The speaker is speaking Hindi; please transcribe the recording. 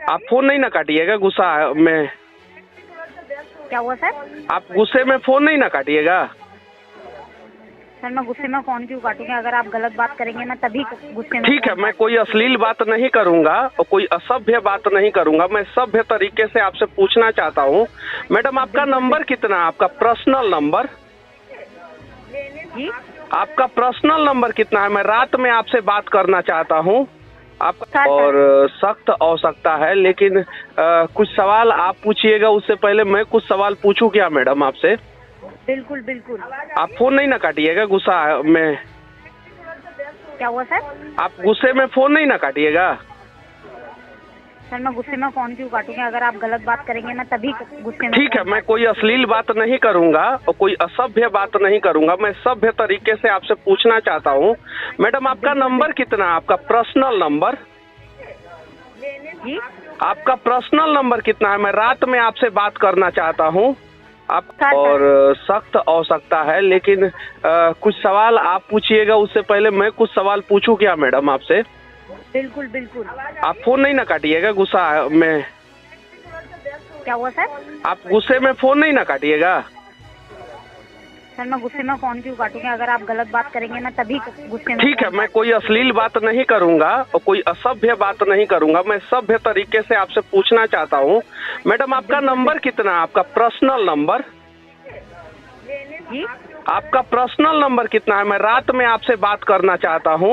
आप फोन नहीं ना काटिएगा गुस्सा में। क्या हुआ सर? आप गुस्से में फोन नहीं ना काटिएगा। सर मैं गुस्से में फोन क्यों काटूंगी? अगर आप गलत बात करेंगे मैं तभी गुस्से में। ठीक है, मैं कोई अश्लील बात नहीं करूंगा और कोई असभ्य बात नहीं करूंगा। मैं सभ्य तरीके से आपसे पूछना चाहता हूँ, मैडम आपका नंबर कितना है? आपका पर्सनल नंबर? जी आपका पर्सनल नंबर कितना है? मैं रात में आपसे बात करना चाहता हूँ आपका, सर। और सख्त आवश्यकता है, लेकिन कुछ सवाल आप पूछिएगा। उससे पहले मैं कुछ सवाल पूछूं क्या मैडम आपसे? बिल्कुल बिल्कुल। आप फोन नहीं ना काटिएगा गुस्सा में। क्या हुआ सर? आप गुस्से में फोन नहीं ना काटिएगा। सर मैं गुस्से में फोन क्यों काटूंगी? अगर आप गलत बात करेंगे मैं तभी गुस्से में। ठीक है, मैं कोई अश्लील बात नहीं करूंगा और कोई असभ्य बात नहीं करूंगा। मैं सभ्य तरीके से आपसे पूछना चाहता हूँ, मैडम आपका नंबर कितना है? आपका पर्सनल नंबर? जी आपका पर्सनल नंबर कितना है? मैं रात में आपसे बात करना चाहता हूँ आप, सर। और सख्त आवश्यकता है, लेकिन कुछ सवाल आप पूछिएगा। उससे पहले मैं कुछ सवाल पूछूं क्या मैडम आपसे? बिल्कुल बिल्कुल। आप फोन नहीं ना काटिएगा गुस्सा में। क्या हुआ सर? आप गुस्से में फोन नहीं ना काटिएगा। सर मैं गुस्से में फोन क्यों काटूंगी? अगर आप गलत बात करेंगे मैं तभी गुस्से में। ठीक है, मैं कोई अश्लील बात नहीं करूंगा और कोई असभ्य बात नहीं करूंगा। मैं सभ्य तरीके से आपसे पूछना चाहता हूँ, मैडम आपका नंबर कितना है? आपका पर्सनल नंबर? जी आपका पर्सनल नंबर कितना है? मैं रात में आपसे बात करना चाहता हूँ।